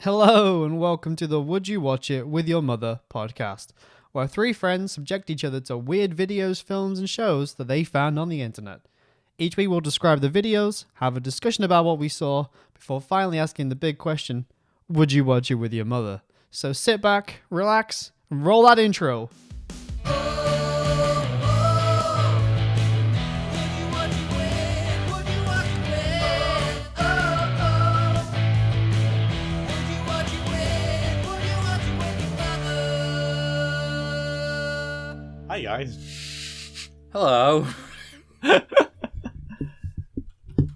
Hello and welcome to the Would You Watch It With Your Mother podcast, where three friends subject each other to weird videos, films, and shows that they found on the internet. Each week we'll describe the videos, have a discussion about what we saw, before finally asking the big question, would you watch it with your mother? So sit back, relax, and roll that intro. Hi guys. Hello.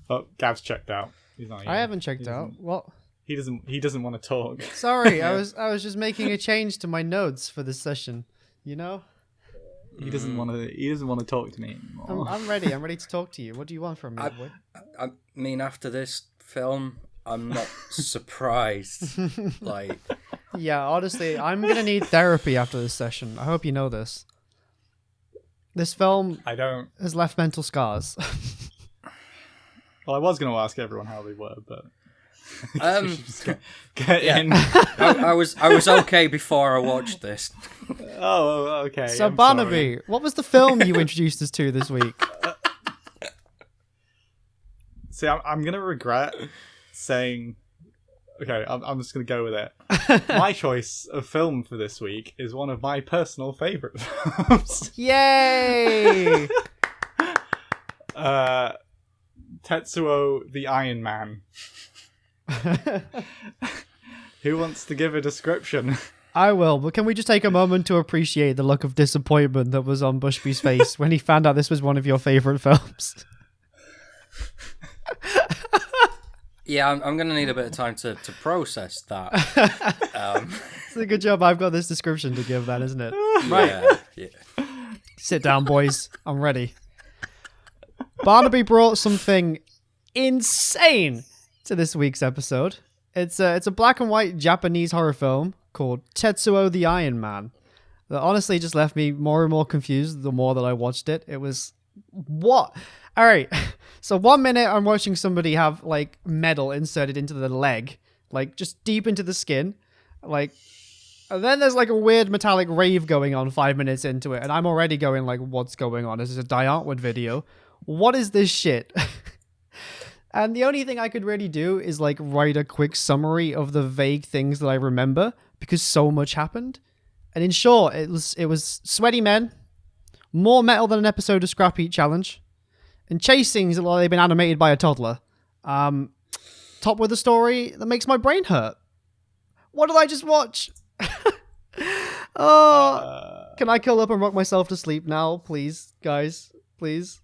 Oh, Gav's checked out. He's not here. I haven't checked out. What? He doesn't want to talk. Sorry, I was just making a change to my notes for this session. You know? He doesn't want to talk to me anymore. I'm ready. I'm ready to talk to you. What do you want from me, boy? I mean, after this film, I'm not surprised. Yeah, honestly, I'm gonna need therapy after this session. I hope you know this. This film I don't. has left mental scars. Well, I was going to ask everyone how they were, but we should just get yeah. in. I was okay before I watched this. Oh, okay. So, I'm Barnaby, sorry. what was the film you introduced us to this week? See, I'm going to regret saying. Okay, I'm just going to go with it. My choice of film for this week is one of my personal favourite films. Yay! Tetsuo the Iron Man. Who wants to give a description? I will, but can we just take a moment to appreciate the look of disappointment that was on Bushby's face when he found out this was one of your favourite films? Yeah, I'm going to need a bit of time to process that. It's a good job I've got this description to give that, isn't it? Yeah. Sit down, boys. I'm ready. Barnaby brought something insane to this week's episode. It's a black and white Japanese horror film called Tetsuo the Iron Man that honestly just left me more and more confused the more that I watched it. It was... What? All right. So 1 minute I'm watching somebody have like metal inserted into the leg, like just deep into the skin, like, and then there's like a weird metallic rave going on 5 minutes into it, and I'm already going like, what's going on? This is a Die Artwood video. What is this shit? And the only thing I could really do is like write a quick summary of the vague things that I remember because so much happened. And in short, it was sweaty men, more metal than an episode of Scrap Heat Challenge, and chase scenes that they've been animated by a toddler. Top with a story that makes my brain hurt. What did I just watch? Can I curl up and rock myself to sleep now, please, guys? Please.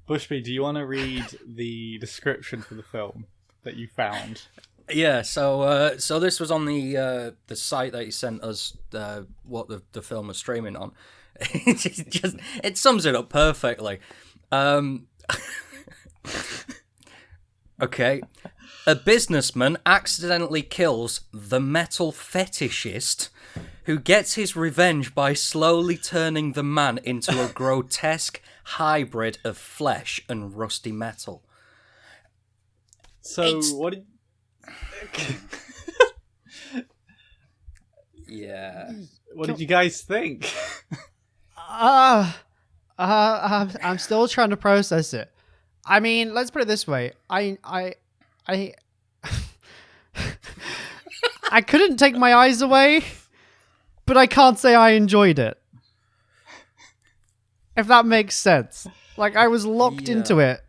Bushby, do you want to read the description for the film that you found? Yeah, so this was on the site that you sent us what the film was streaming on. It sums it up perfectly. Okay. A businessman accidentally kills the metal fetishist who gets his revenge by slowly turning the man into a grotesque hybrid of flesh and rusty metal. So, what did... Yeah. What did you guys think? I'm still trying to process it. I mean, let's put it this way. I couldn't take my eyes away, but I can't say I enjoyed it. If that makes sense. Like, I was locked into it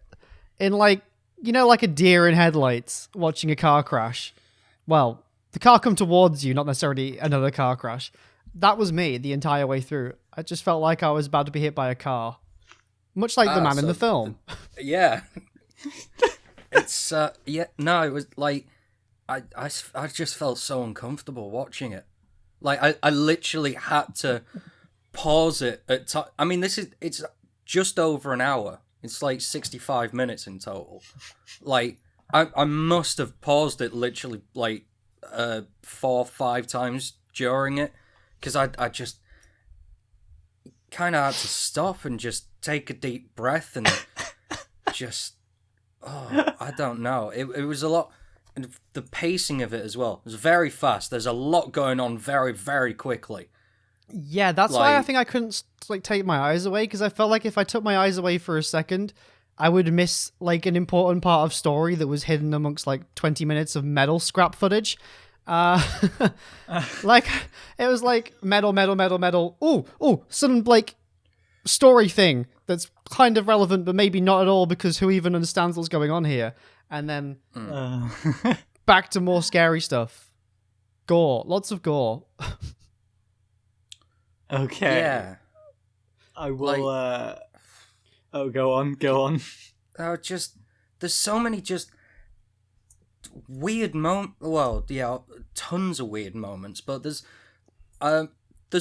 in like, you know, like a deer in headlights watching a car crash. Well, the car come towards you, not necessarily another car crash. That was me the entire way through. I just felt like I was about to be hit by a car. Much like the man in the film. Yeah. It's, it was like, I just felt so uncomfortable watching it. Like, I literally had to pause it at time. I mean, it's just over an hour. It's like 65 minutes in total. Like, I must have paused it literally like 4 or 5 times during it. Because I just kind of had to stop and just take a deep breath and just, I don't know. It was a lot. and the pacing of it as well is very fast. There's a lot going on very, very quickly. Yeah, that's why I think I couldn't like take my eyes away, because I felt like if I took my eyes away for a second, I would miss like an important part of story that was hidden amongst like 20 minutes of metal scrap footage. Like it was like metal. Ooh, some like story thing that's kind of relevant, but maybe not at all, because who even understands what's going on here? And then back to more scary stuff. Gore, lots of gore. Okay. Yeah. I will. Oh, go on. There's so many just weird moments. Well, yeah, tons of weird moments. But there's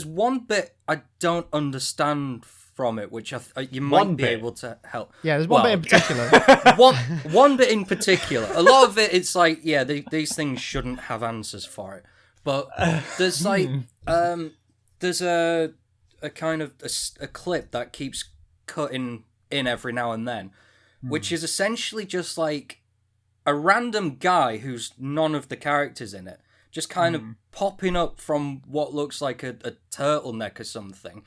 one bit I don't understand from it, which you might be able to help. Yeah, there's one bit in particular. one bit in particular. A lot of it, it's like, yeah, these things shouldn't have answers for it. But there's like, there's a kind of a clip that keeps cutting in every now and then, which is essentially just like a random guy who's none of the characters in it, just kind of popping up from what looks like a turtleneck or something,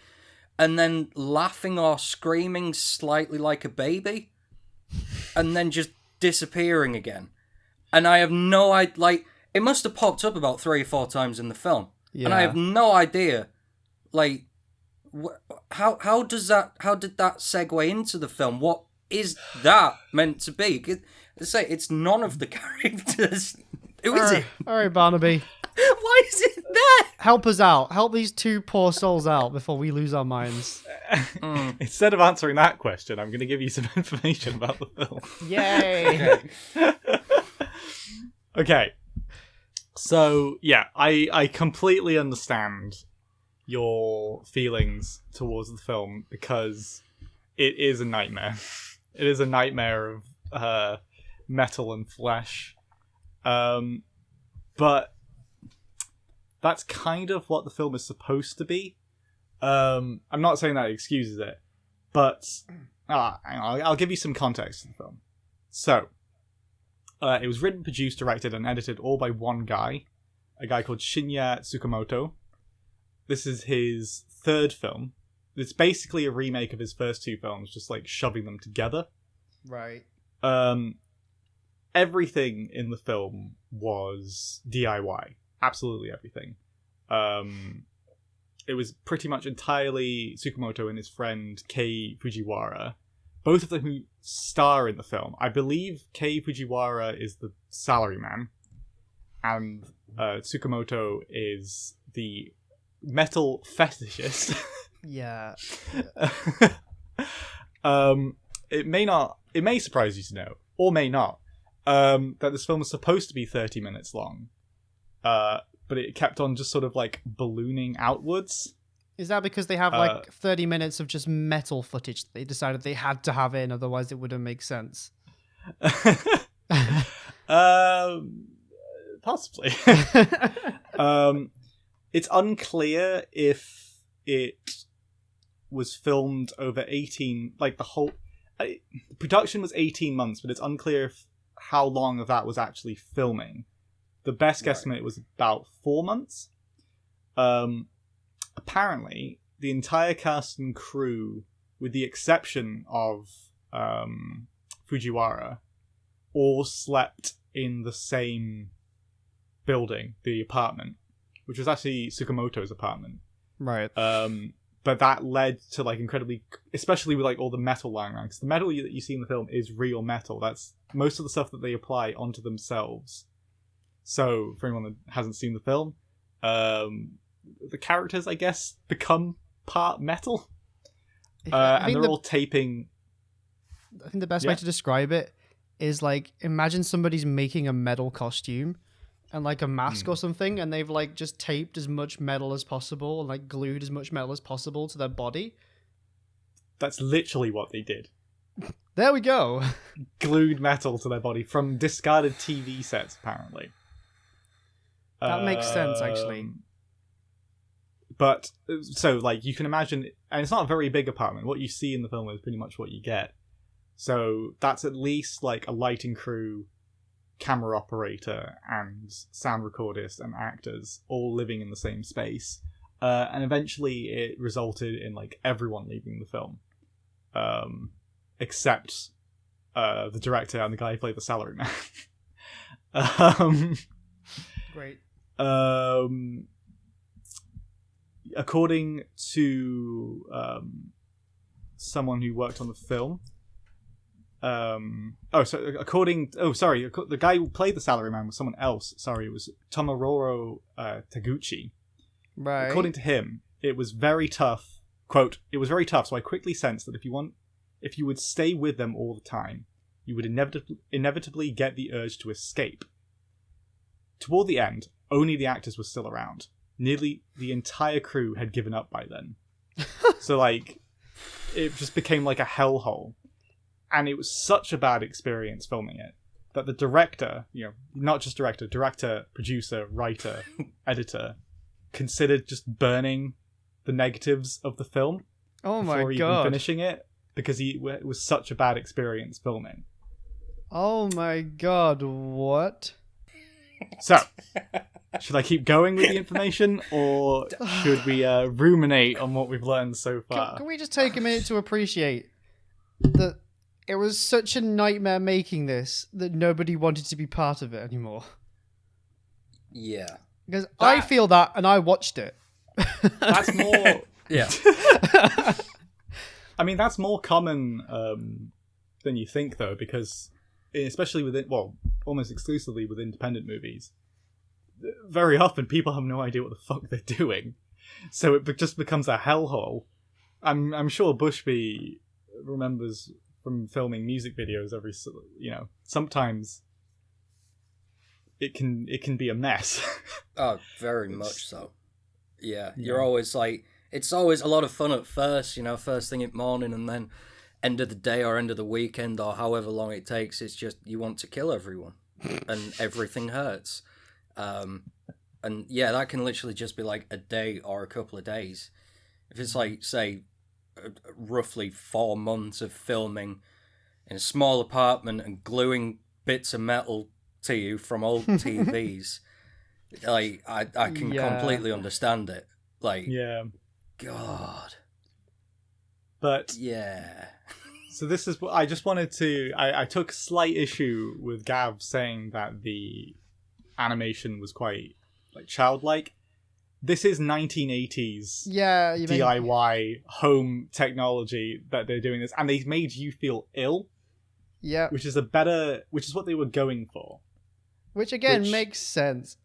and then laughing or screaming slightly like a baby, and then just disappearing again. And I have no idea, like, it must have popped up about 3 or 4 times in the film. Yeah. And I have no idea, like, how did that segue into the film? What is that meant to be? It's none of the characters. Who is it? All right, Barnaby. Why is it there? Help us out. Help these 2 poor souls out before we lose our minds. Instead of answering that question, I'm going to give you some information about the film. Yay! Okay. So, yeah, I completely understand your feelings towards the film, because it is a nightmare. It is a nightmare of metal and flesh. But that's kind of what the film is supposed to be. I'm not saying that excuses it, but I'll give you some context to the film. So, it was written, produced, directed, and edited all by one guy, a guy called Shinya Tsukamoto. This is his 3rd film. It's basically a remake of his first 2 films, just like shoving them together. Right. Everything in the film was DIY. Absolutely everything. It was pretty much entirely Tsukamoto and his friend Kei Fujiwara, both of them who star in the film. I believe Kei Fujiwara is the salaryman, and Tsukamoto is the metal fetishist. Yeah. It may surprise you to know, or may not, that this film was supposed to be 30 minutes long, but it kept on just sort of like ballooning outwards. Is that because they have like 30 minutes of just metal footage that they decided they had to have in, otherwise it wouldn't make sense? Possibly. It's unclear if it was filmed over 18, like the whole the production was 18 months, but it's unclear how long of that was actually filming. The best guesstimate was about 4 months. Apparently, the entire cast and crew, with the exception of Fujiwara, all slept in the same building, the apartment, which was actually Tsukamoto's apartment. Right. But that led to like incredibly, especially with like all the metal lying around, because the metal that you see in the film is real metal. That's most of the stuff that they apply onto themselves. So for anyone that hasn't seen the film, the characters, I guess, become part metal, and they're all taping. I think the best way to describe it is like, imagine somebody's making a metal costume and like a mask or something, and they've like just taped as much metal as possible and like glued as much metal as possible to their body. That's literally what they did. There we go. Glued metal to their body from discarded TV sets, apparently. That makes sense, actually. But, so, like, you can imagine, and it's not a very big apartment. What you see in the film is pretty much what you get. So, that's at least, like, a lighting crew camera operator and sound recordist and actors all living in the same space. And eventually it resulted in like everyone leaving the film. Except the director and the guy who played the salaryman. Great. According to someone who worked on the film, the guy who played the salaryman was someone else. Sorry, it was Tomohiro Taguchi. Right. According to him, it was very tough. Quote, "It was very tough, so I quickly sensed that if you would stay with them all the time, you would inevitably get the urge to escape. Toward the end, only the actors were still around. Nearly the entire crew had given up by then. So, like, it just became like a hellhole. And it was such a bad experience filming it that the director, not just director, producer, writer, editor, considered just burning the negatives of the film Oh my before even god. finishing it, because it was such a bad experience filming. Oh my god, what? So, should I keep going with the information, or should we ruminate on what we've learned so far? Can we just take a minute to appreciate that it was such a nightmare making this that nobody wanted to be part of it anymore? Yeah. Because I feel that, and I watched it. That's more... Yeah. I mean, that's more common than you think, though, because especially almost exclusively with independent movies, very often people have no idea what the fuck they're doing. So it just becomes a hellhole. I'm sure Bushby remembers from filming music videos sometimes it can be a mess. Oh, very much so. Yeah, you're always like, it's always a lot of fun at first, first thing in the morning, and then end of the day or end of the weekend or however long it takes, it's just you want to kill everyone and everything hurts. And yeah, that can literally just be like a day or a couple of days. If it's like, say, roughly 4 months of filming in a small apartment and gluing bits of metal to you from old TVs, like I can completely understand it. Like, yeah, God. But yeah. So this is what I just wanted to... I took slight issue with Gav saying that the animation was quite childlike. This is 1980s DIY home technology that they're doing this, and they made you feel ill. Yeah. Which is what they were going for. Which makes sense.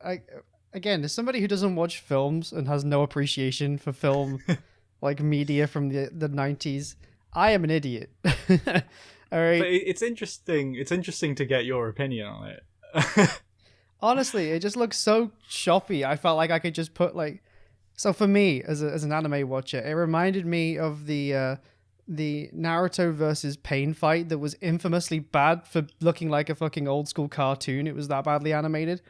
Again, as somebody who doesn't watch films and has no appreciation for film media from the 90s, I am an idiot. All right. But it's interesting. It's interesting to get your opinion on it. Honestly, it just looks so choppy. I felt like I could just put so for me as an anime watcher, it reminded me of the Naruto versus Pain fight that was infamously bad for looking like a fucking old school cartoon. It was that badly animated.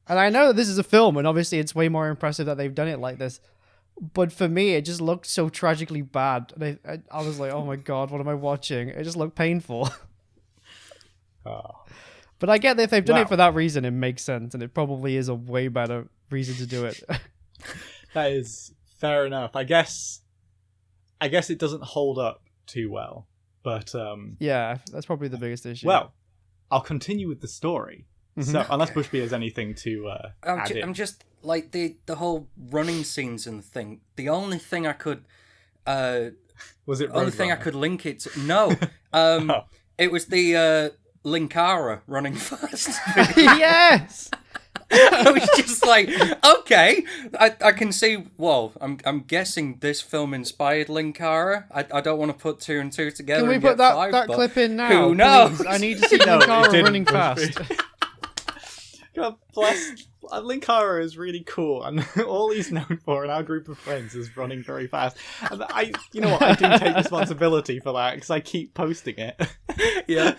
And I know that this is a film, and obviously it's way more impressive that they've done it like this. But for me, it just looked so tragically bad. And I was like, oh my god, what am I watching? It just looked painful. But I get that if they've done it for that reason, it makes sense. And it probably is a way better reason to do it. That is fair enough. I guess it doesn't hold up too well. But yeah, that's probably the biggest issue. Well, I'll continue with the story. So, unless Bushby has anything to add in. I'm just like the whole running scenes and thing. The only thing I could was it? Only thing I could link it to. No, it was the Linkara running fast. Yes. I was just like, okay, I can see. Well, I'm guessing this film inspired Linkara. I don't want to put two and two together. Can we and put get that five, clip in now? Who knows? Please? I need to see Linkara running fast. God bless. Linkara is really cool, and all he's known for in our group of friends is running very fast. And you know what? I do take responsibility for that because I keep posting it. Yeah,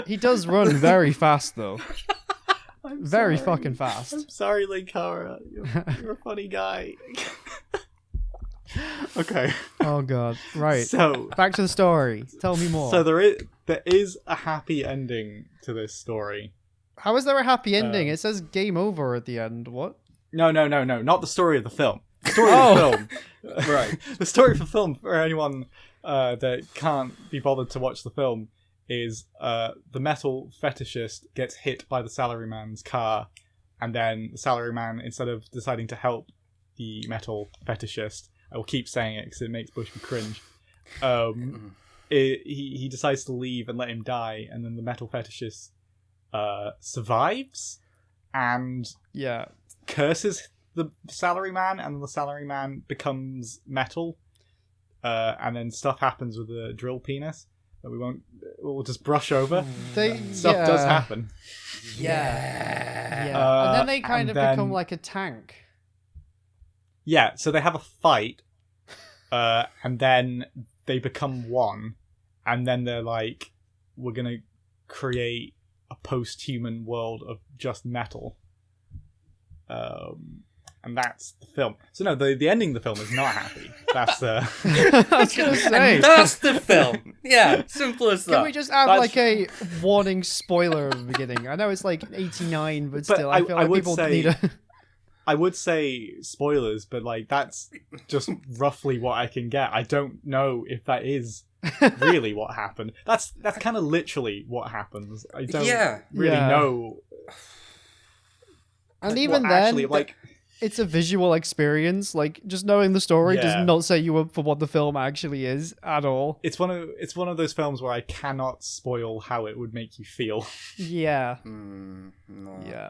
he does run very fast, though. Very sorry. fucking fast. I'm sorry, Linkara. You're a funny guy. Okay. Oh god. Right. So back to the story. Tell me more. So there is a happy ending to this story. How is there a happy ending? It says game over at the end. What? No, not the story of the film. The story of the film. Right. The story of the film, for anyone that can't be bothered to watch the film, is the metal fetishist gets hit by the salaryman's car, and then the salaryman, instead of deciding to help the metal fetishist, I will keep saying it because it makes Bushby cringe, he decides to leave and let him die, and then the metal fetishist survives and curses the salaryman, and the salaryman becomes metal, and then stuff happens with the drill penis that we'll just brush over. Stuff does happen. Yeah. And then they kind of become like a tank. Yeah, so they have a fight, and then they become one, and then they're like, we're gonna create a post-human world of just metal. And that's the film. So no, the ending of the film is not happy. That's I was gonna say. That's the film. Yeah, simple as that. Can we just add like a warning spoiler at the beginning? I know it's like 89, but still, I feel like people need a... I would say spoilers, but like that's just roughly what I can get. I don't know if that is really what happened. That's kind of literally what happens. I don't really know. And even then, actually, like, it's a visual experience. Like, just knowing the story does not set you up for what the film actually is at all. It's one of those films where I cannot spoil how it would make you feel. Yeah. No. Yeah.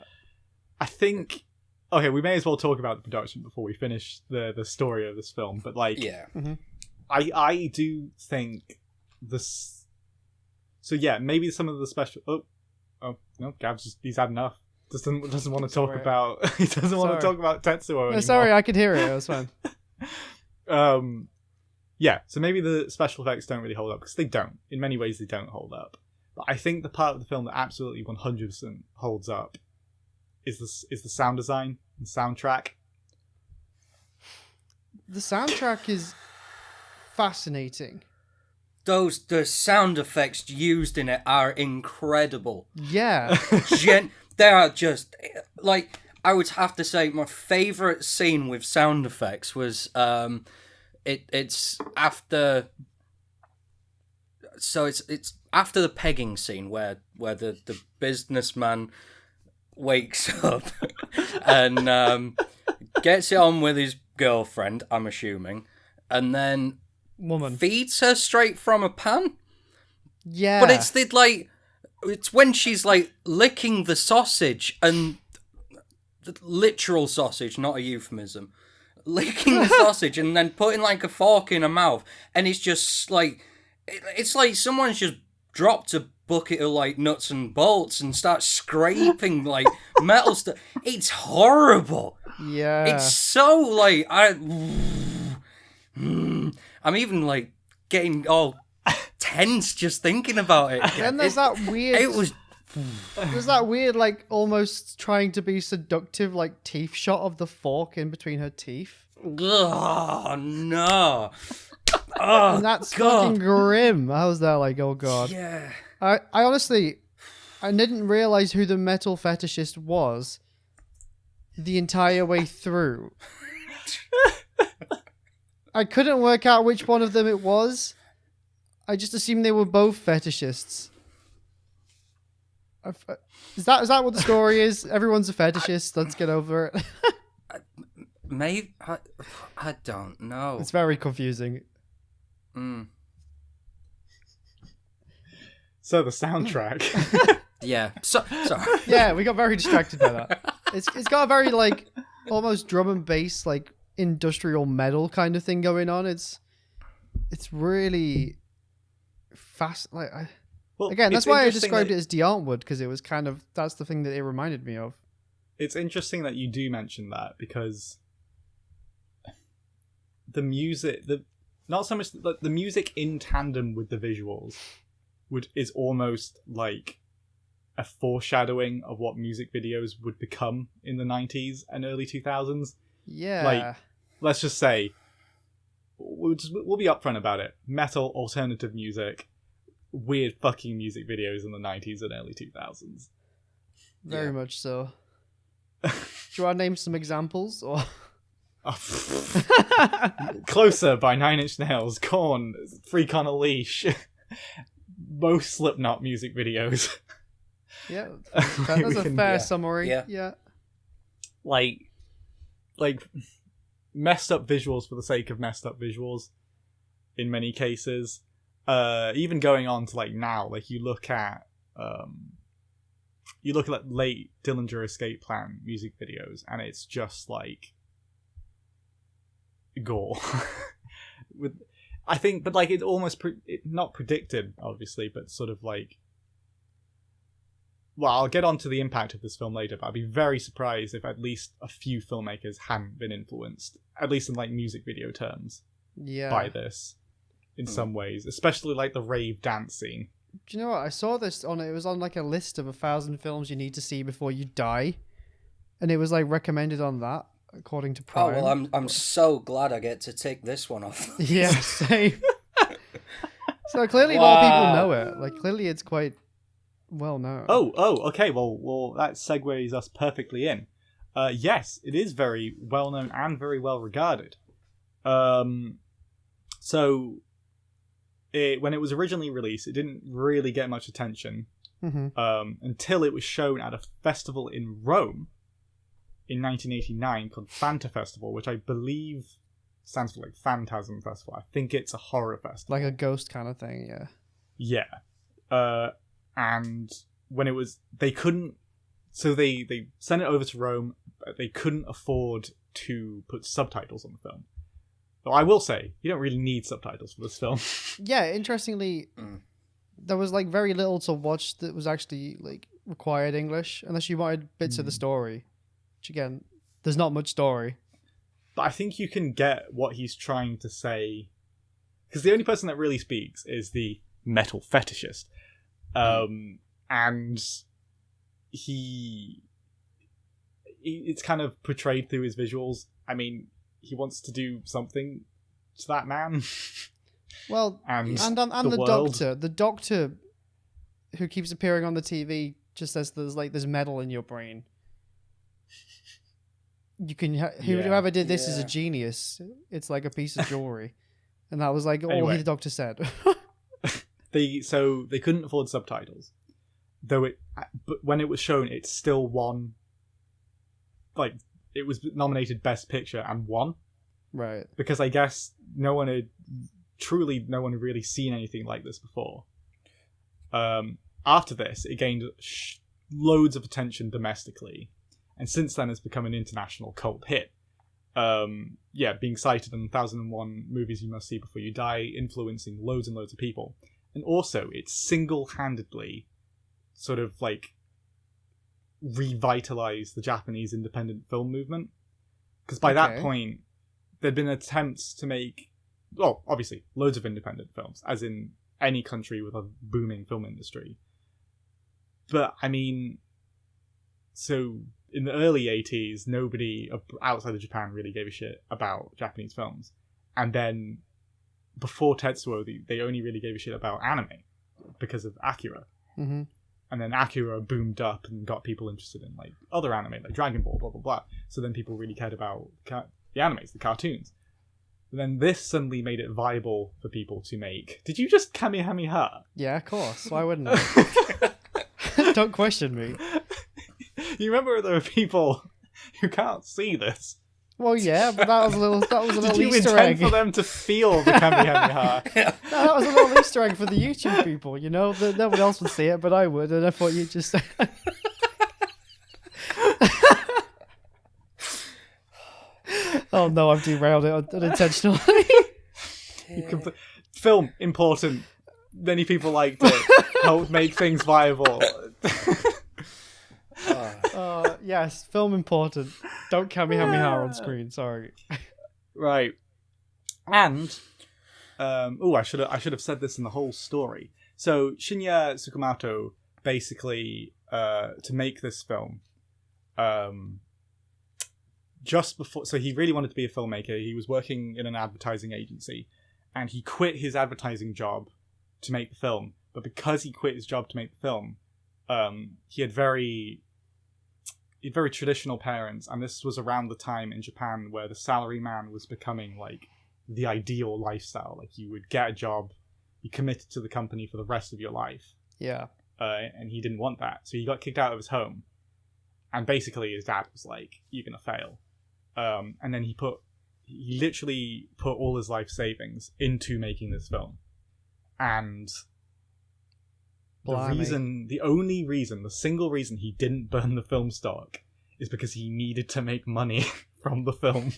I think... Okay, we may as well talk about the production before we finish the story of this film. But, like... Yeah. Mm-hmm. I do think this... So, yeah, maybe some of the special... Oh, no, Gav's he's had enough. Doesn't want to talk about... He doesn't want to talk about Tetsuo anymore. Sorry, I could hear it. It was fine. Yeah, so maybe the special effects don't really hold up, because they don't. In many ways, they don't hold up. But I think the part of the film that absolutely 100% holds up is the sound design and soundtrack. The soundtrack is fascinating. The sound effects used in it are incredible. Yeah. They are just, like, I would have to say my favourite scene with sound effects was, it's after... So it's after the pegging scene where the businessman wakes up and gets it on with his girlfriend, I'm assuming, and then woman feeds her straight from a pan. Yeah. But it's when she's like licking the sausage, and the literal sausage, not a euphemism, licking the sausage and then putting like a fork in her mouth, and it's just like, it's like someone's just dropped a bucket of like nuts and bolts and starts scraping like metal stuff. It's horrible. Yeah. It's so like I'm even like getting all tense just thinking about it. And there's that weird... There's that weird, like, almost trying to be seductive, like, teeth shot of the fork in between her teeth. Oh, no. Oh, and that's fucking grim. I was there like, oh, God. Yeah. I honestly... I didn't realise who the metal fetishist was the entire way through. I couldn't work out which one of them it was. I just assumed they were both fetishists. Is that what the story is? Everyone's a fetishist. Let's get over it. Maybe I don't know. It's very confusing. So the soundtrack. Yeah. Sorry. Yeah, we got very distracted by that. It's got a very like almost drum and bass like industrial metal kind of thing going on. It's really fast. Like again, that's why I described it as D'Artwood, because it was kind of, that's the thing that it reminded me of. It's interesting that you do mention that, because the music, not so much the music in tandem with the visuals is almost like a foreshadowing of what music videos would become in the 90s and early 2000s. Yeah. Like, let's just say, we'll be upfront about it. Metal, alternative music, weird fucking music videos in the 90s and early 2000s. Very Yeah. much so. Do you want to name some examples? Or Closer by Nine Inch Nails, Korn, Freak on a Leash, most Slipknot music videos. Yeah, that's a fair summary. Yeah. Like messed up visuals for the sake of messed up visuals in many cases. Even going on to like now, like you look at like late Dillinger Escape Plan music videos, and it's just like gore. I think, but like it's almost not predicted, obviously, but sort of like. Well, I'll get on to the impact of this film later, but I'd be very surprised if at least a few filmmakers hadn't been influenced, at least in like music video terms, by this in some ways, especially like the rave dance scene. Do you know what? I saw this it was on like a list of 1,000 films you need to see before you die. And it was like recommended on that, according to Prime. Oh, well, I'm so glad I get to take this one off. Yeah, same. So clearly a lot of people know it. Like, clearly it's quite well known. Oh, okay. Well, that segues us perfectly in. Yes, it is very well known and very well regarded. So, when it was originally released, it didn't really get much attention until it was shown at a festival in Rome in 1989 called Fanta Festival, which I believe stands for like Phantasm Festival. I think it's a horror festival, like a ghost kind of thing. Yeah. Yeah. And when it was, they couldn't, so they sent it over to Rome, but they couldn't afford to put subtitles on the film. Though I will say, you don't really need subtitles for this film. Yeah, interestingly, there was like very little to watch that was actually like required English, unless you wanted bits of the story. Which again, there's not much story. But I think you can get what he's trying to say, because the only person that really speaks is the metal fetishist. And it's kind of portrayed through his visuals. I mean, he wants to do something to that man. Well, and the doctor who keeps appearing on the TV just says there's metal in your brain. You can whoever did this is a genius. It's like a piece of jewelry, and that was like all the doctor said. So they couldn't afford subtitles, but when it was shown, it still won. Like, it was nominated Best Picture and won. Right. Because I guess no one had really seen anything like this before. After this, it gained loads of attention domestically, and since then it's become an international cult hit. Being cited in 1001 movies you must see before you die, influencing loads and loads of people. And also, it single-handedly sort of, like, revitalized the Japanese independent film movement. Because by that point, there'd been attempts to make, well, obviously, loads of independent films, as in any country with a booming film industry. But, I mean, so in the early 80s, nobody outside of Japan really gave a shit about Japanese films. And then, before Tetsuo, they only really gave a shit about anime because of Akira. Mm-hmm. And then Akira boomed up and got people interested in like other anime, like Dragon Ball, blah, blah, blah. So then people really cared about the animes, the cartoons. And then this suddenly made it viable for people to make... Did you just Kamehameha? Yeah, of course. Why wouldn't I? Don't question me. You remember there are people who can't see this? Well, yeah, but that was a little Did you Easter intend egg for them to feel the Kamehameha? No, that was a little Easter egg for the YouTube people, you know? No one else would see it, but I would, and I thought you'd just... Oh no, I've derailed it unintentionally. Film, important. Many people liked it. Helped make things viable. Yes, film important. Don't Kamehameha on screen, sorry. Right. And I should have said this in the whole story. So Shinya Tsukamoto basically to make this film just before, so he really wanted to be a filmmaker. He was working in an advertising agency and he quit his advertising job to make the film. But because he quit his job to make the film, he had very very traditional parents, and this was around the time in Japan where the salaryman was becoming like the ideal lifestyle. Like you would get a job, you committed to the company for the rest of your life. Yeah. And he didn't want that, so he got kicked out of his home. And basically, his dad was like, "You're gonna fail," and then he literally put all his life savings into making this film, and the single reason he didn't burn the film stock is because he needed to make money from the film.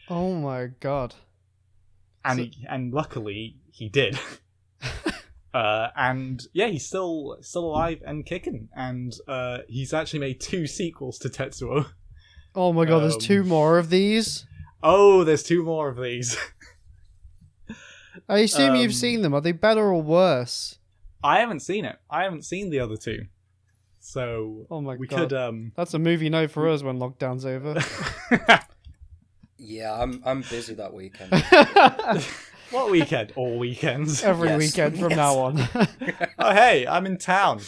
Oh my god! And luckily he did. And yeah, he's still alive and kicking, and he's actually made 2 sequels to Tetsuo. Oh my god, there's 2 more of these? Oh, there's 2 more of these. I assume you've seen them. Are they better or worse? I haven't seen it. I haven't seen the other 2. So oh my we god. could That's a movie night for us when lockdown's over. Yeah, I'm busy that weekend. What weekend? All weekends. Every weekend from now on. Oh hey, I'm in town.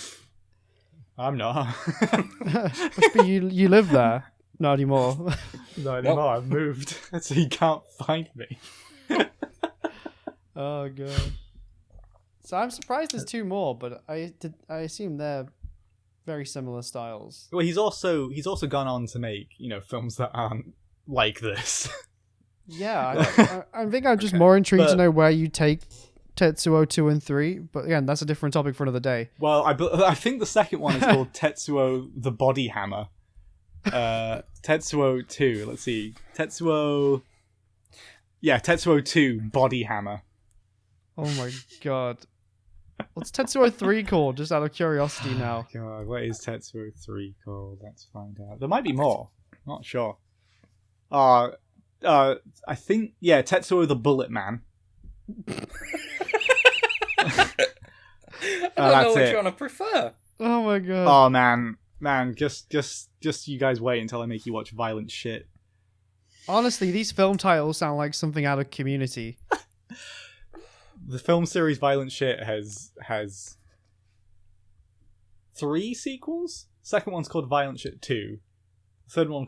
I'm not. But you live there? Not anymore. Not anymore. I've moved, so you can't find me. Oh god. So I'm surprised there's 2 more, but I assume they're very similar styles. Well, he's also gone on to make, films that aren't like this. Yeah, I think I'm just more intrigued to know where you take Tetsuo 2 and 3, but again, that's a different topic for another day. Well, I think the second one is called Tetsuo the Body Hammer. Tetsuo 2, let's see. Tetsuo 2 Body Hammer. Oh my god. What's Tetsuo 3 called? Just out of curiosity now. God, what is Tetsuo 3 called? Let's find out. There might be more. Not sure. I think, Tetsuo the Bullet Man. I don't know which one I prefer. Oh my god. Oh man, just you guys wait until I make you watch violent shit. Honestly, these film titles sound like something out of Community. The film series Violent Shit has 3 sequels. Second one's called Violent Shit 2. The third one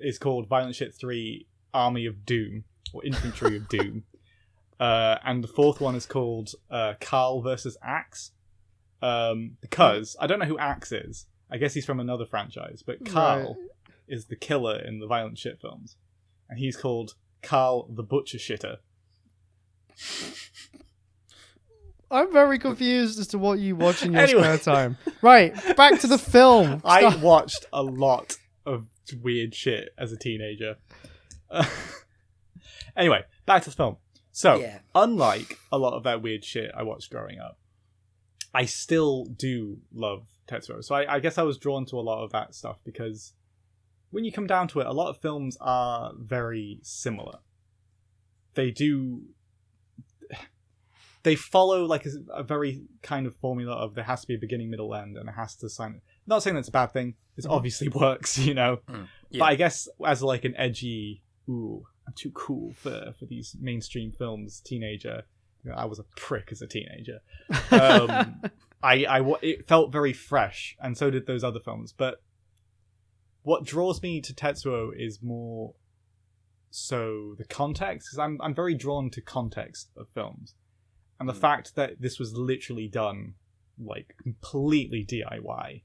is called Violent Shit 3 Army of Doom, or Infantry of Doom. And the fourth one is called Carl versus Axe. Because I don't know who Axe is. I guess he's from another franchise, but Carl is the killer in the Violent Shit films. And he's called Carl the Butcher Shitter. I'm very confused as to what you watch in your spare time. Right, back to the film. I watched a lot of weird shit as a teenager. Anyway, back to the film. So, unlike a lot of that weird shit I watched growing up, I still do love Tetsuo. So I guess I was drawn to a lot of that stuff because when you come down to it, a lot of films are very similar. They follow like a very kind of formula of there has to be a beginning, middle, end, and it has to sign. Not saying that's a bad thing. It obviously works, Yeah. But I guess as like an edgy, I'm too cool for these mainstream films, teenager. I was a prick as a teenager. It felt very fresh, and so did those other films. But what draws me to Tetsuo is more so the context, because I'm very drawn to context of films. And the fact that this was literally done, like, completely DIY,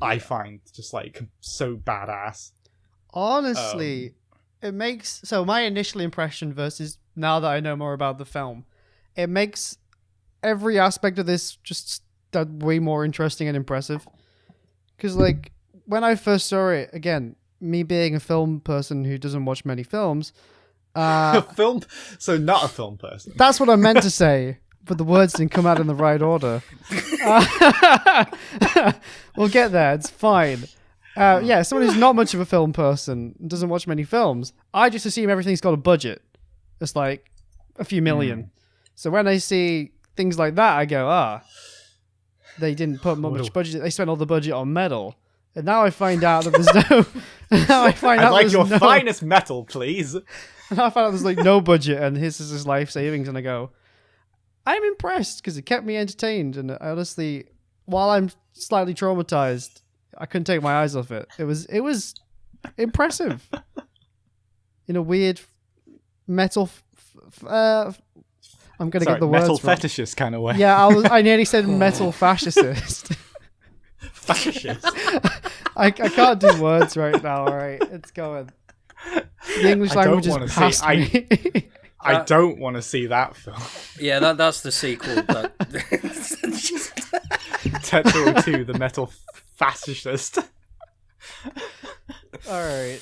I find just, like, so badass. Honestly, it makes... So my initial impression versus now that I know more about the film, it makes every aspect of this just that way more interesting and impressive. Because, like, when I first saw it, again, me being a film person who doesn't watch many films... So not a film person. That's what I meant to say, but the words didn't come out in the right order. We'll get there. It's fine. Someone who's not much of a film person and doesn't watch many films, I just assume everything's got a budget. It's like a few million. So when I see things like that, I go, they didn't put much budget. They spent all the budget on metal. And now I find out that there's no... I'd like your finest metal, please. And I found out there's like no budget and his is his life savings, and I go, I'm impressed because it kept me entertained. And honestly, while I'm slightly traumatized, I couldn't take my eyes off it. It was impressive in a weird metal. I'm gonna get the words metal wrong. fetishist kind of way. Yeah, I nearly said metal fascist. Fascist. I can't do words right now. All right, it's going. The English language is past me. I don't want to see that film. Yeah, that's the sequel. Tetsuo 2, the metal fascist. All right.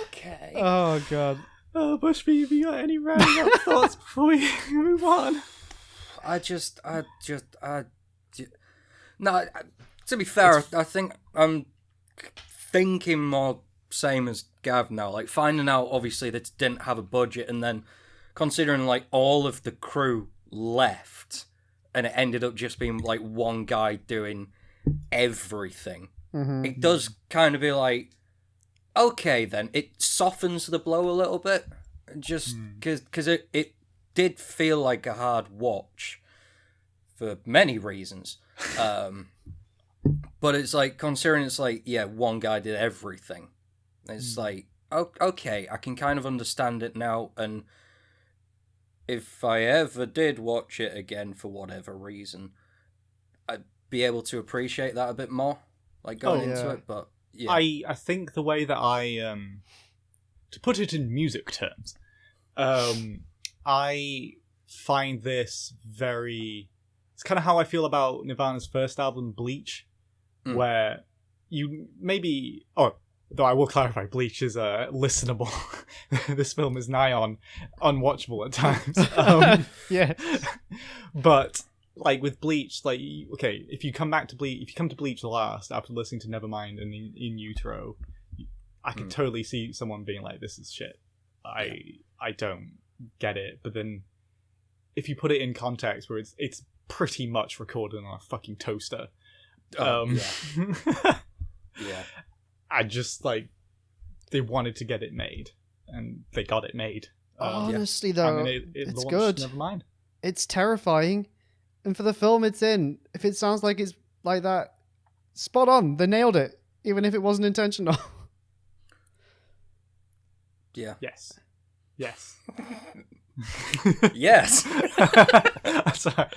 Okay. Oh god. Oh, Bushby, have you got any rounding up thoughts before we move on? No, to be fair, I think I'm thinking more same as Gav now. Like, finding out, obviously, that it didn't have a budget, and then considering, like, all of the crew left, and it ended up just being, like, one guy doing everything. Mm-hmm. It does kind of be like, okay, then. It softens the blow a little bit, just because it did feel like a hard watch for many reasons. But it's like, considering it's like, yeah, one guy did everything. It's like, okay, I can kind of understand it now, and if I ever did watch it again for whatever reason, I'd be able to appreciate that a bit more, like going into it. But yeah, I think the way that to put it in music terms, I find this very. It's kind of how I feel about Nirvana's first album, Bleach, where you maybe. Oh, though I will clarify, Bleach is listenable. This film is nigh on unwatchable at times. Yeah, but like with Bleach, like okay, if you come to Bleach last after listening to Nevermind and in Utero, I could totally see someone being like, "This is shit. I don't get it." But then, if you put it in context, where it's pretty much recorded on a fucking toaster. yeah. I just like they wanted to get it made, and they got it made. Honestly, though, and then it it's launched, good. Never mind. It's terrifying, and for the film it's in, if it sounds like it's like that, spot on. They nailed it, even if it wasn't intentional. Yes. Yes. Sorry.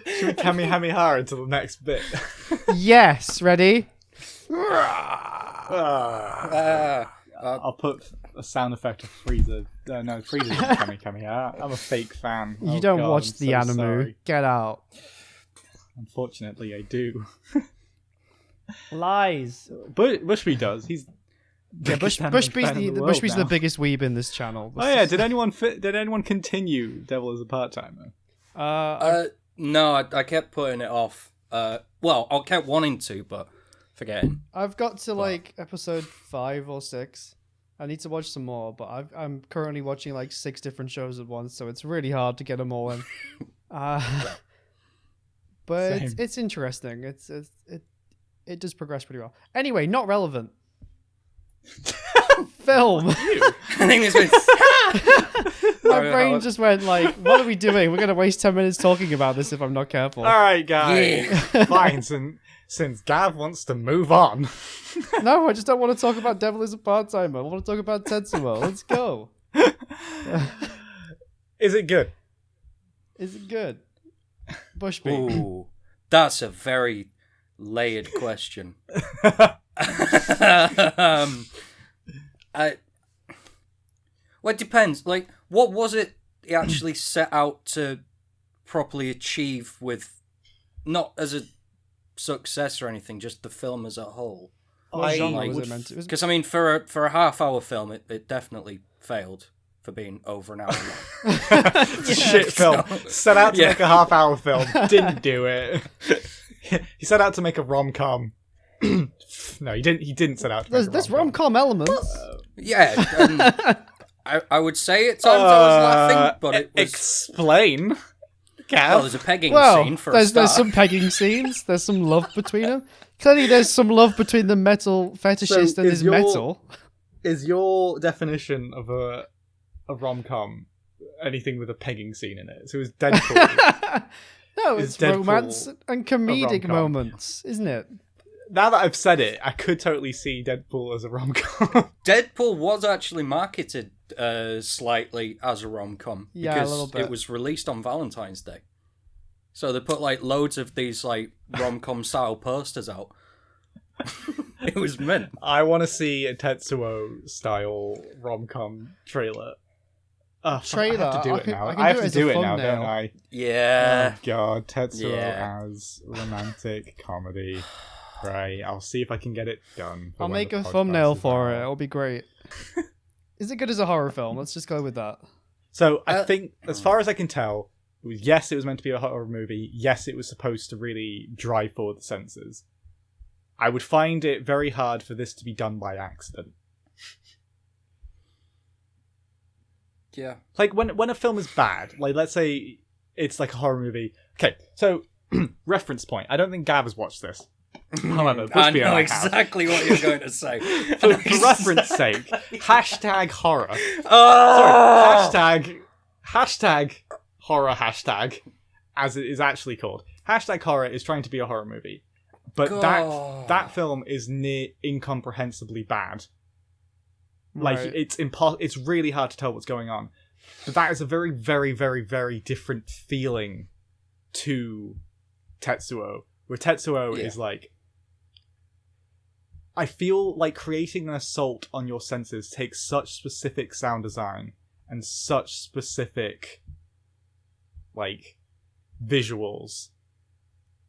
Should we Kamehameha into the next bit? Yes, ready? I'll put a sound effect of Freezer. No, Freezer isn't Kamehameha. I'm a fake fan. You don't watch the anime. Sorry. Get out. Unfortunately, I do. Lies. But Bushby does. He's Bushby's the biggest weeb in this channel. Oh yeah, did anyone continue Devil as a Part-Timer? No, I kept putting it off. Well, I kept wanting to, but forgetting. I've got to like episode 5 or 6. I need to watch some more, but I'm currently watching like 6 different shows at once, so it's really hard to get them all in. But it's interesting. It does progress pretty well. Anyway, not relevant. Film. I think this was. My brain just went like, what are we doing? We're going to waste 10 minutes talking about this if I'm not careful. All right, guys. Yeah. Fine. Since Gav wants to move on. No, I just don't want to talk about Devil is a Part-Timer. I want to talk about Tetsuo. Let's go. Is it good? Is it good? Bushby. Ooh, that's a very layered question. Well, it depends. Like, what was it he actually set out to properly achieve with, not as a success or anything, just the film as a whole? What genre was it meant to? Because I mean, for a half-hour film, it definitely failed for being over an hour long. Shit film. Set out to make a half-hour film. Didn't do it. He set out to make a rom-com. No, he didn't set out to make a There's rom-com. rom-com elements. I would say at times I was laughing, but it was... Explain. Well, there's a pegging scene for a there's start. some pegging scenes. There's some love between them. Clearly, there's some love between the metal fetishist and his metal. Is your definition of a rom-com anything with a pegging scene in it. So it was Deadpool. No, Is it's Deadpool romance and comedic rom-com? moments, isn't it? Now that I've said it, I could totally see Deadpool as a rom-com. Deadpool was actually marketed slightly as a rom-com Yeah, a because little bit. it was released on Valentine's Day. So they put like loads of these like rom-com style posters out. It was meant. I want to see a Tetsuo style rom-com trailer. Oh, Trailer? I have to do I it can- now. I can I have do it to as a do it now, thumbnail. don't I? Yeah. Oh god, Tetsuo Yeah. as romantic comedy. Right, I'll see if I can get it done. for I'll when make the a podcast thumbnail is for it. out. It'll be great. Is it good as a horror film? Let's just go with that. So I think, as far as I can tell, yes, it was meant to be a horror movie. Yes, it was supposed to really drive forward the senses. I would find it very hard for this to be done by accident. Yeah. Like when a film is bad, like let's say it's like a horror movie. Okay, so reference point. I don't think Gav has watched this. However, I Bushby and know I have. exactly what you're going to say. For reference sake, hashtag horror. Oh! Sorry, hashtag horror hashtag, as it is actually called. Hashtag horror is trying to be a horror movie, but God. that film is near incomprehensibly bad. Like Right. it's really hard to tell what's going on. But that is a very, very, very, very different feeling to Tetsuo, where Tetsuo is like, I feel like creating an assault on your senses takes such specific sound design and such specific like visuals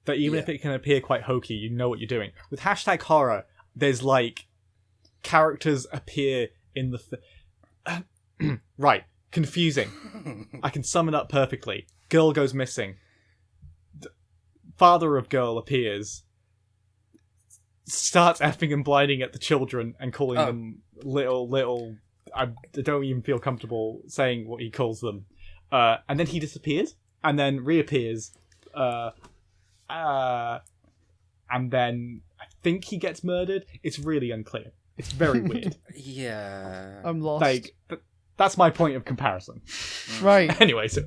that even if it can appear quite hokey, you know what you're doing. With hashtag horror, there's like characters appear in the right, confusing. I can sum it up perfectly. Girl goes missing. Father of girl appears, starts effing and blinding at the children and calling them little. I don't even feel comfortable saying what he calls them. And then he disappears and then reappears. And then I think he gets murdered. It's really unclear. It's very weird. Yeah. I'm lost. Like, that's my point of comparison. Right. Anyway, so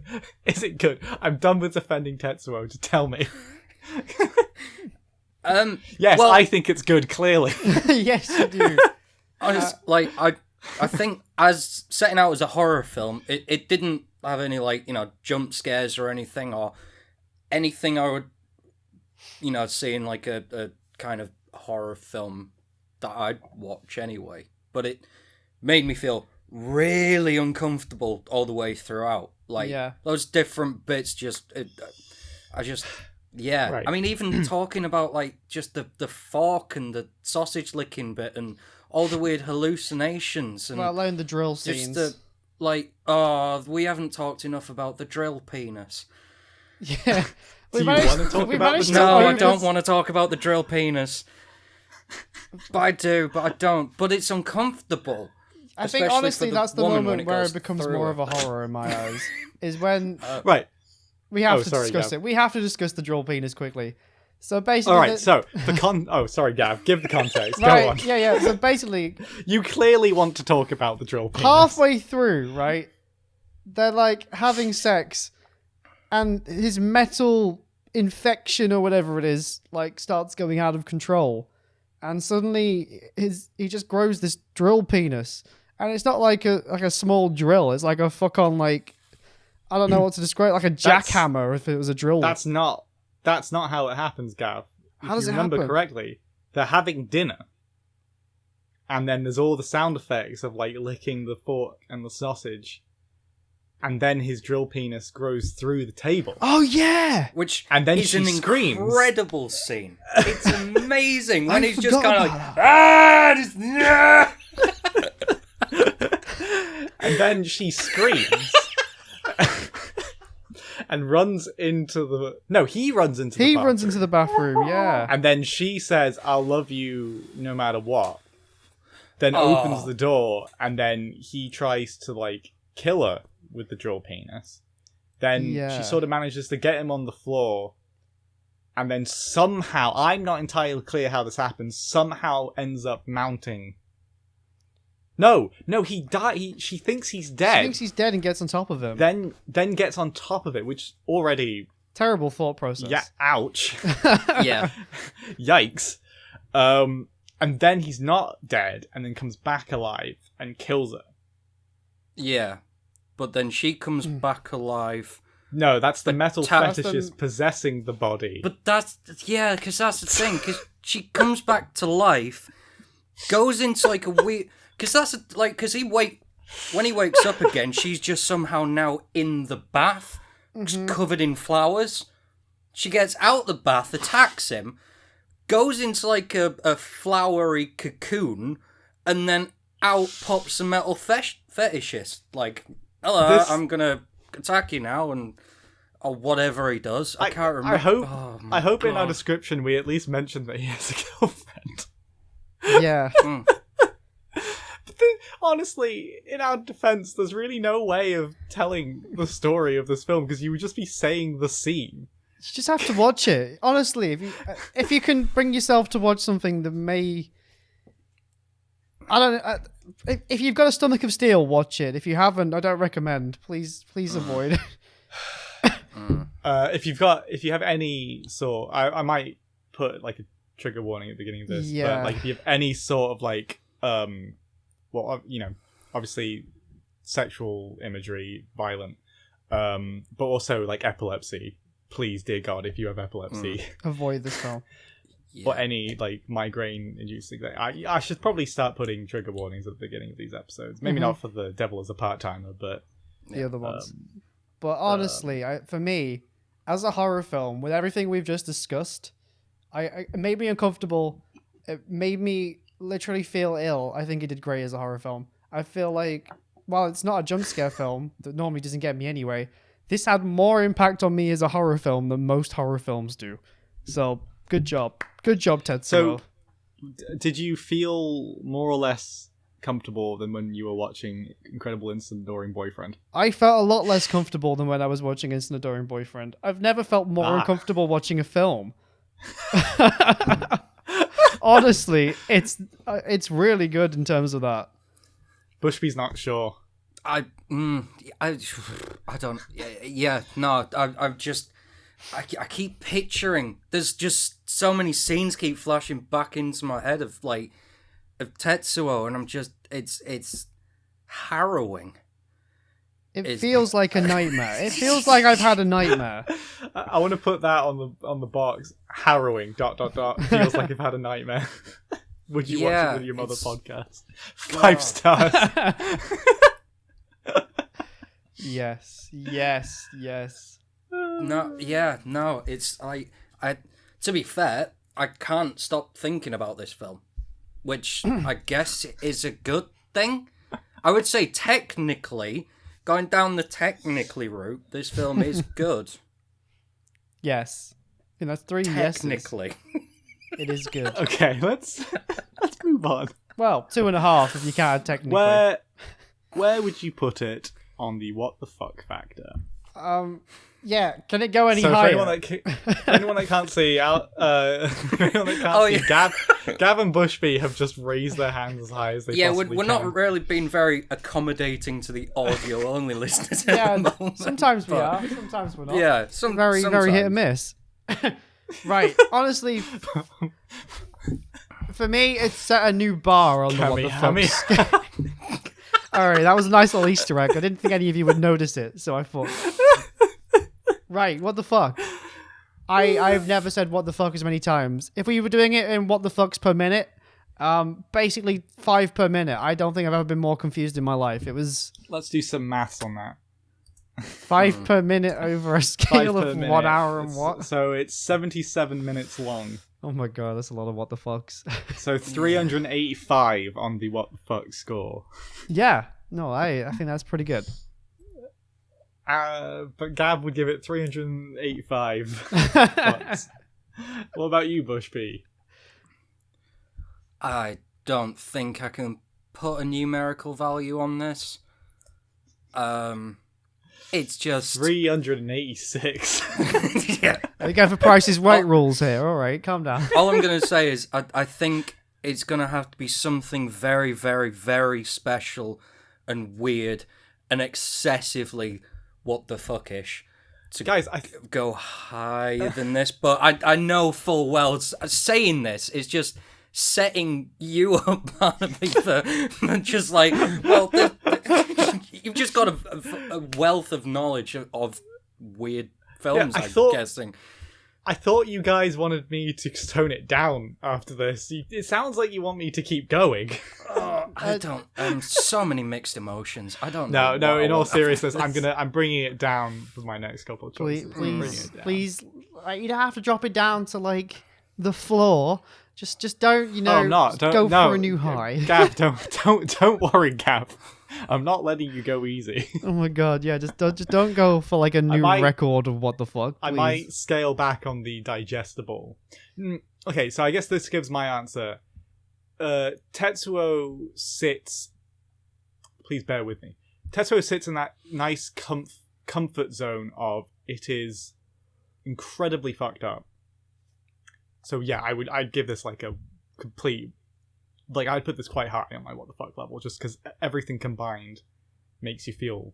is it good? I'm done with defending Tetsuo. To tell me. Yes, well- I think it's good. Clearly, Yes, you do. I think as setting out as a horror film, it didn't have any like, jump scares or anything I would, see in like a kind of horror film that I'd watch anyway. But it made me feel really uncomfortable all the way throughout. Like those different bits Right. I mean, even talking about like just the fork and the sausage licking bit and all the weird hallucinations and Let alone the drill just scenes. we haven't talked enough about the drill penis. Yeah. Do you want to talk about the No, I move don't this- want to talk about the drill penis. But I do, but I don't. But it's uncomfortable. I think especially honestly for that's the woman when moment it where goes it becomes through more it. of a horror in my eyes. Is when right. we have Oh, to sorry, discuss Gav. it. We have to discuss the drill penis quickly. So basically, All right. So Oh, sorry, Gav. Give the context. Go right, on. yeah. So basically, You clearly want to talk about the drill penis. halfway through, right, they're like having sex, and his metal infection or whatever it is like starts going out of control, and suddenly he just grows this drill penis, and it's not like a small drill. It's like a fuck on like I don't know what to describe, like a jackhammer if it was a drill. That's not how it happens, Gav. How does If it you remember happen? correctly, they're having dinner. And then there's all the sound effects of like licking the fork and the sausage. And then his drill penis grows through the table. Oh yeah. Which And then is she an screams. incredible scene. It's amazing when I he's just forgot kind of about like, And then she screams. And runs into the... No, he runs into the He bathroom. runs into the bathroom. Yeah. And then she says, I'll love you no matter what. Then opens the door, and then he tries to, like, kill her with the drill penis. Then Yeah. she sort of manages to get him on the floor, and then somehow, I'm not entirely clear how this happens, somehow ends up mounting... No, he died. She thinks he's dead. She thinks he's dead and gets on top of him. Then gets on top of it, which already terrible thought process. Yeah, ouch. Yeah. Yikes. And then he's not dead, and then comes back alive and kills her. Yeah. But then she comes back alive. No, that's the metal fetishist possessing the body. But because that's the thing, because she comes back to life, goes into like a weird, because when he wakes up again, she's just somehow now in the bath, covered in flowers. She gets out the bath, attacks him, goes into like a flowery cocoon, and then out pops a metal fetishist. Like, hello, I'm gonna attack you now, or whatever he does. I can't remember. I hope in our description we at least mention that he has a girlfriend. Yeah. But then, honestly, in our defense, there's really no way of telling the story of this film because you would just be saying the scene. You just have to watch it. Honestly, if you can bring yourself to watch something that may... I don't know. If you've got a stomach of steel, watch it. If you haven't, I don't recommend. Please avoid it. If you have any sort... I might put like a trigger warning at the beginning of this. Yeah. But like if you have any sort of like... obviously sexual imagery, violent, but also like epilepsy. Please, dear God, if you have epilepsy, avoid this film. Yeah. Or any like migraine-inducing thing. I should probably start putting trigger warnings at the beginning of these episodes. Maybe not for the Devil as a Part-Timer, but the other ones. But honestly, for me, as a horror film, with everything we've just discussed, it made me uncomfortable. It made me literally feel ill. I think it did great as a horror film. I feel like, while it's not a jump scare film that normally doesn't get me anyway, this had more impact on me as a horror film than most horror films do. So, good job. Good job, Tetsuo. So, did you feel more or less comfortable than when you were watching Incredible Instant Adoring Boyfriend? I felt a lot less comfortable than when I was watching Instant Adoring Boyfriend. I've never felt more uncomfortable watching a film. Honestly, it's really good in terms of that. Bushby's not sure. I don't. Yeah, no. I keep picturing. There's just so many scenes keep flashing back into my head of Tetsuo, and I'm just. It's harrowing. It feels like a nightmare. It feels like I've had a nightmare. I want to put that on the box. Harrowing. ... Feels like I've had a nightmare. Would you watch it with your mother podcast? 5 stars. Yes. No. It's I. To be fair, I can't stop thinking about this film, which I guess is a good thing. I would say technically. Going down the technically route, this film is good. Yes. And that's 3 yeses. Technically. It is good. Okay, let's move on. Well, 2.5 if you can't technically. Where would you put it on the what the fuck factor? Yeah, can it go any so higher? For anyone that can't see, Gav and Bushby have just raised their hands as high as they possibly can. We're not really being very accommodating to the audio-only listeners at the moment. Sometimes we are, sometimes we're not. Yeah, very hit and miss. Right, honestly, for me, it's set a new bar on the what the fuck. Alright, that was a nice little Easter egg. I didn't think any of you would notice it, so I thought... Right, what the fuck? I've never said what the fuck as many times. If we were doing it in what the fucks per minute, basically 5 per minute. I don't think I've ever been more confused in my life. It was... Let's do some maths on that. 5 per minute over a scale of 1 hour and what? So it's 77 minutes long. Oh my god, that's a lot of what the fucks. So 385 on the what the fuck score. Yeah, no, I think that's pretty good. But Gav would give it 385. What about you, Bushby? I don't think I can put a numerical value on this. It's just 386. Yeah. Are you going for Price is Right rules here? All right, calm down. All I'm gonna say is I think it's gonna have to be something very, very, very special and weird and excessively what the fuckish to Guys, go higher than this. But I know full well saying this is just setting you up, Barnaby, for just like, well, you've just got a wealth of knowledge of weird films, I'm guessing. I thought you guys wanted me to tone it down after this. It sounds like you want me to keep going. I don't. So many mixed emotions. I don't. No. know In all seriousness, I'm bringing it down with my next couple of choices. Please, you don't have to drop it down to like the floor. Just don't, Don't go for a new high. Gav, don't worry, Gav. I'm not letting you go easy. Oh my god, yeah, just don't go for like a new record of what the fuck. Please. I might scale back on the digestible. Okay, so I guess this gives my answer. Tetsuo sits. Please bear with me. Tetsuo sits in that nice comfort zone of it is incredibly fucked up. So yeah, I'd give this like a complete. Like, I'd put this quite high on my what the fuck level, just because everything combined makes you feel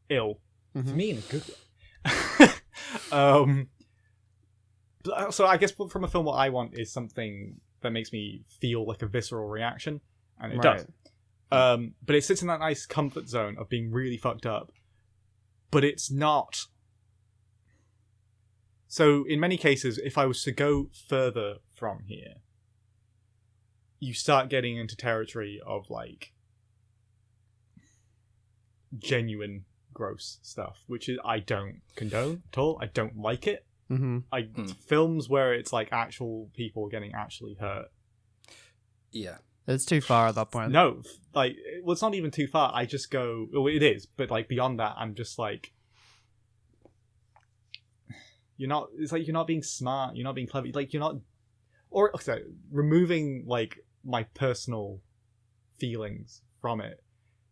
ill. Mm-hmm. For me, in a good way. So I guess from a film, what I want is something that makes me feel like a visceral reaction, and it does. But it sits in that nice comfort zone of being really fucked up, but it's not. So in many cases, if I was to go further from here, you start getting into territory of like genuine gross stuff, which is I don't condone at all. I don't like it. Mm-hmm. Films where it's like actual people getting actually hurt. Yeah, it's too far at that point. No, like, well, it's not even too far. I just go, well, it is, but like beyond that, I'm just like, it's like you're not being smart, you're not being clever, like you're not, or sorry, removing like my personal feelings from it.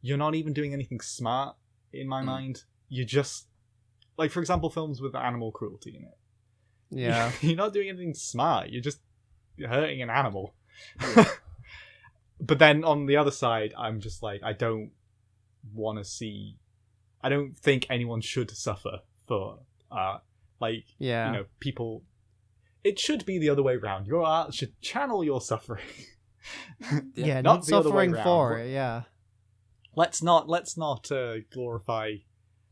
You're not even doing anything smart in my mind. You're just, like, for example, films with animal cruelty in it. Yeah. You're not doing anything smart. You're just hurting an animal. Yeah. But then on the other side, I'm just like, I don't want to see. I don't think anyone should suffer for art. Like, people. It should be the other way around. Your art should channel your suffering. Yeah, not not the other way suffering around. for it. Yeah. Let's not glorify.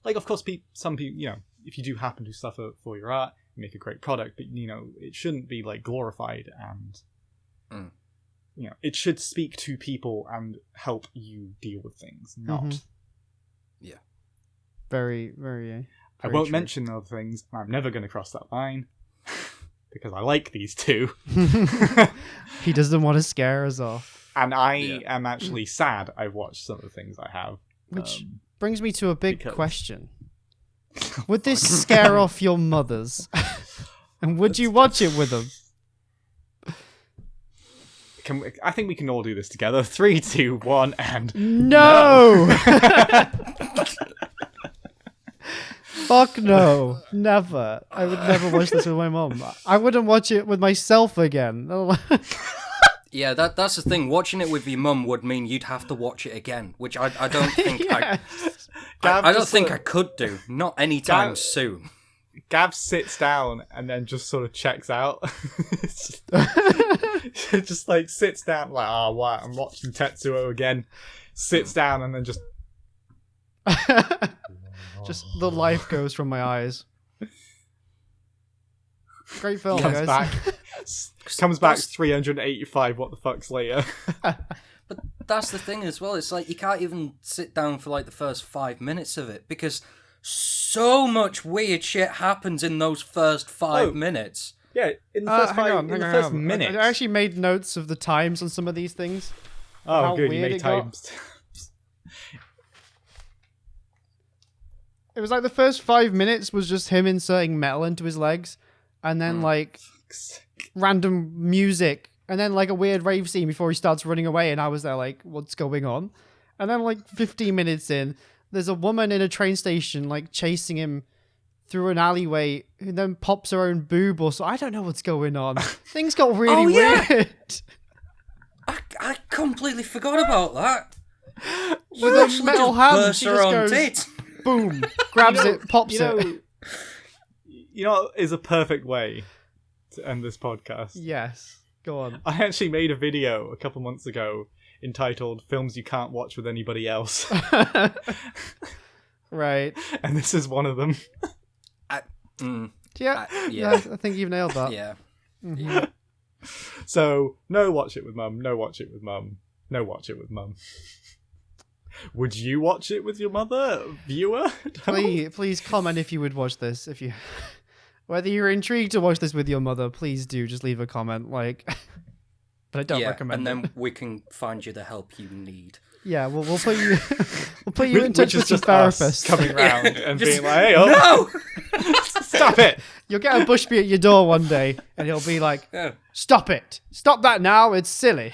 Like, of course, some people, if you do happen to suffer for your art, you make a great product, but it shouldn't be like glorified, and it should speak to people and help you deal with things, not. Yeah. Very, very. I won't mention other things. I'm never going to cross that line because I like these two. He doesn't want to scare us off. And I am actually sad I've watched some of the things I have. Which brings me to a big question. Would this scare off your mothers? And would you watch it with them? I think we can all do this together. 3, 2, 1, and... No! Fuck no. Never. I would never watch this with my mom. I wouldn't watch it with myself again. Yeah, that's the thing. Watching it with your mum would mean you'd have to watch it again, which I don't think I don't think I could do. Not anytime soon. Gav sits down and then just sort of checks out. Just like sits down like, oh wow, I'm watching Tetsuo again. Sits down and then just the life goes from my eyes. Great film, Comes back 385 what the fucks later. But that's the thing as well. It's like you can't even sit down for like the first 5 minutes of it because so much weird shit happens in those first 5 minutes. Yeah, in the first first minute. I actually made notes of the times on some of these things. Oh, good, you made times. It was like the first 5 minutes was just him inserting metal into his legs, and then like random music, and then like a weird rave scene before he starts running away, and I was there like, what's going on? And then like 15 minutes in, there's a woman in a train station like chasing him through an alleyway, who then pops her own boob or so. I don't know what's going on. Things got really weird. I completely forgot about that. With a metal hand, Burst she her just own goes, tit. boom, grabs it, pops it. You know what is a perfect way to end this podcast? Yes, go on. I actually made a video a couple months ago entitled "Films You Can't Watch with Anybody Else," Right. and this is one of them. Yeah, yeah. I think you've nailed that. Yeah. Mhm. So, no, watch it with mum. No, watch it with mum. No, watch it with mum. Would you watch it with your mother, viewer? Please comment if you would watch this. If you, whether you're intrigued to watch this with your mother, please do just leave a comment. Like, but I don't recommend. And it. then we can find you the help you need. Yeah, we'll put you in touch with your just therapist. us coming round and Just- being like, "Hey, oh, No! stop it!" You'll get a Bushby at your door one day, and he'll be like, Yeah. "Stop it! Stop that now! It's silly."